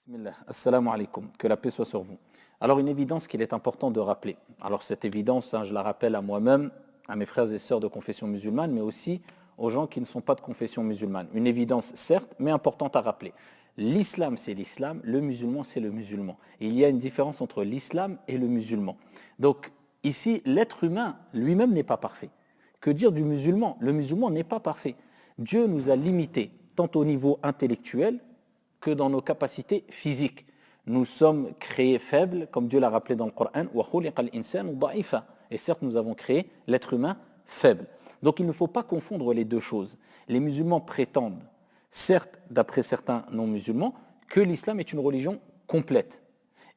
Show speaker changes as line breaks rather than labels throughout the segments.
Bismillah, assalamu alaikum, que la paix soit sur vous. Alors une évidence qu'il est important de rappeler. Alors cette évidence, je la rappelle à moi-même, à mes frères et sœurs de confession musulmane, mais aussi aux gens qui ne sont pas de confession musulmane. Une évidence certes, mais importante à rappeler. L'islam c'est l'islam, le musulman c'est le musulman. Il y a une différence entre l'islam et le musulman. Donc ici, l'être humain lui-même n'est pas parfait. Que dire du musulman? Le musulman n'est pas parfait. Dieu nous a limités, tant au niveau intellectuel, que dans nos capacités physiques. Nous sommes créés faibles, comme Dieu l'a rappelé dans le Coran, et certes nous avons créé l'être humain faible. Donc il ne faut pas confondre les deux choses. Les musulmans prétendent, certes d'après certains non-musulmans, que l'islam est une religion complète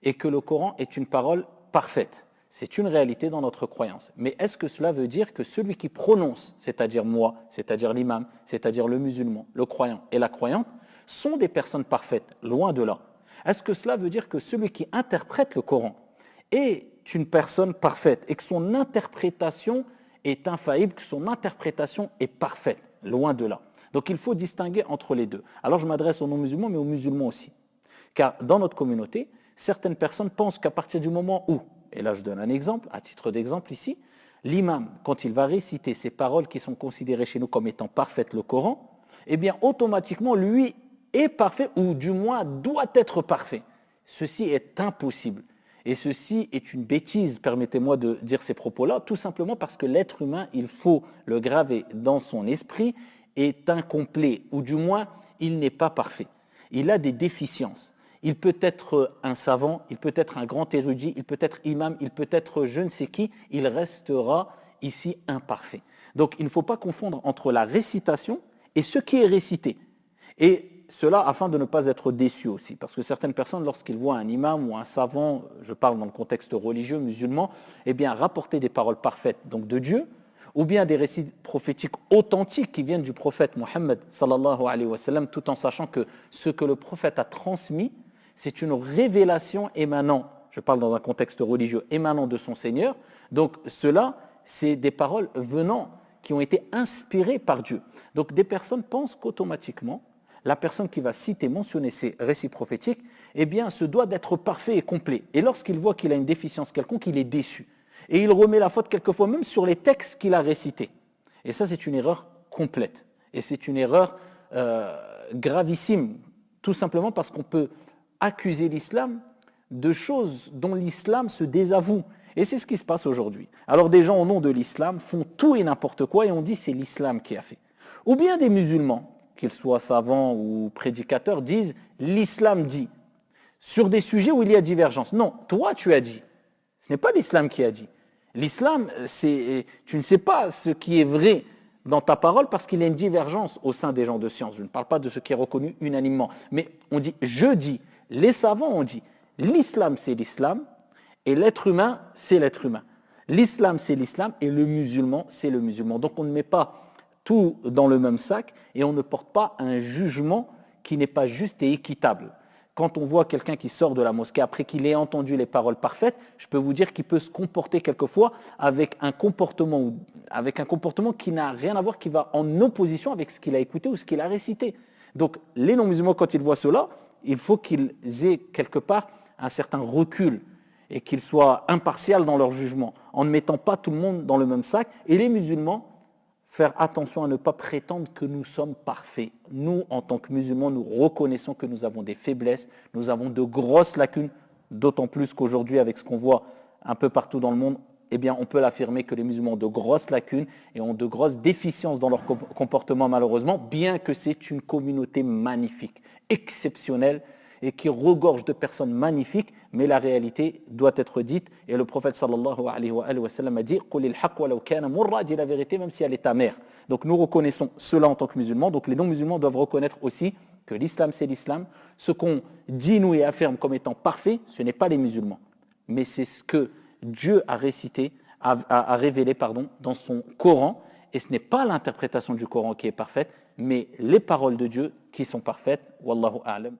et que le Coran est une parole parfaite. C'est une réalité dans notre croyance. Mais est-ce que cela veut dire que celui qui prononce, c'est-à-dire moi, c'est-à-dire l'imam, c'est-à-dire le musulman, le croyant et la croyante, sont des personnes parfaites? Loin de là. Est-ce que cela veut dire que celui qui interprète le Coran est une personne parfaite et que son interprétation est infaillible, que son interprétation est parfaite? Loin de là. Donc il faut distinguer entre les deux. Alors je m'adresse aux non-musulmans, mais aux musulmans aussi. Car dans notre communauté, certaines personnes pensent qu'à partir du moment où, et là je donne un exemple, à titre d'exemple ici, l'imam, quand il va réciter ces paroles qui sont considérées chez nous comme étant parfaites, le Coran, eh bien automatiquement lui est parfait, ou du moins doit être parfait. Ceci est impossible. Et ceci est une bêtise, permettez-moi de dire ces propos-là, tout simplement parce que l'être humain, il faut le graver dans son esprit, est incomplet, ou du moins, il n'est pas parfait. Il a des déficiences. Il peut être un savant, il peut être un grand érudit, il peut être imam, il peut être je ne sais qui, il restera ici imparfait. Donc il ne faut pas confondre entre la récitation et ce qui est récité. Et cela afin de ne pas être déçu aussi, parce que certaines personnes, lorsqu'ils voient un imam ou un savant, je parle dans le contexte religieux, musulman, eh bien rapporter des paroles parfaites donc de Dieu, ou bien des récits prophétiques authentiques qui viennent du prophète Mohammed sallallahu alayhi wa sallam, tout en sachant que ce que le prophète a transmis, c'est une révélation émanant, je parle dans un contexte religieux, émanant de son Seigneur. Donc cela, c'est des paroles venant, qui ont été inspirées par Dieu. Donc des personnes pensent qu'automatiquement, la personne qui va citer, mentionner ces récits prophétiques, eh bien, se doit d'être parfait et complet. Et lorsqu'il voit qu'il a une déficience quelconque, il est déçu. Et il remet la faute quelquefois même sur les textes qu'il a récités. Et ça, c'est une erreur complète. Et c'est une erreur gravissime, tout simplement parce qu'on peut accuser l'islam de choses dont l'islam se désavoue. Et c'est ce qui se passe aujourd'hui. Alors des gens au nom de l'islam font tout et n'importe quoi et on dit c'est l'islam qui a fait. Ou bien des musulmans, qu'ils soient savants ou prédicateurs, disent l'islam dit, sur des sujets où il y a divergence. Non, toi tu as dit. Ce n'est pas l'islam qui a dit. L'islam, tu ne sais pas ce qui est vrai dans ta parole parce qu'il y a une divergence au sein des gens de science. Je ne parle pas de ce qui est reconnu unanimement. Mais on dit, je dis, les savants ont dit, l'islam c'est l'islam et l'être humain c'est l'être humain. L'islam c'est l'islam et le musulman c'est le musulman. Donc on ne met pas tout dans le même sac et on ne porte pas un jugement qui n'est pas juste et équitable. Quand on voit quelqu'un qui sort de la mosquée après qu'il ait entendu les paroles parfaites, je peux vous dire qu'il peut se comporter quelquefois avec un comportement qui n'a rien à voir, qui va en opposition avec ce qu'il a écouté ou ce qu'il a récité. Donc les non-musulmans, quand ils voient cela, il faut qu'ils aient quelque part un certain recul et qu'ils soient impartials dans leur jugement, en ne mettant pas tout le monde dans le même sac. Et les musulmans, faire attention à ne pas prétendre que nous sommes parfaits. Nous, en tant que musulmans, nous reconnaissons que nous avons des faiblesses, nous avons de grosses lacunes, d'autant plus qu'aujourd'hui, avec ce qu'on voit un peu partout dans le monde, eh bien, on peut l'affirmer que les musulmans ont de grosses lacunes et ont de grosses déficiences dans leur comportement, malheureusement, bien que c'est une communauté magnifique, exceptionnelle, et qui regorge de personnes magnifiques, mais la réalité doit être dite. Et le prophète sallallahu alayhi wa sallam a dit « Qulil haqq walau kana murra » dit la vérité même si elle est amère. Donc nous reconnaissons cela en tant que musulmans. Donc les non-musulmans doivent reconnaître aussi que l'islam c'est l'islam. Ce qu'on dit nous et affirme comme étant parfait, ce n'est pas les musulmans, mais c'est ce que Dieu a récité, a révélé dans son Coran. Et ce n'est pas l'interprétation du Coran qui est parfaite, mais les paroles de Dieu qui sont parfaites. Wallahu a'lam.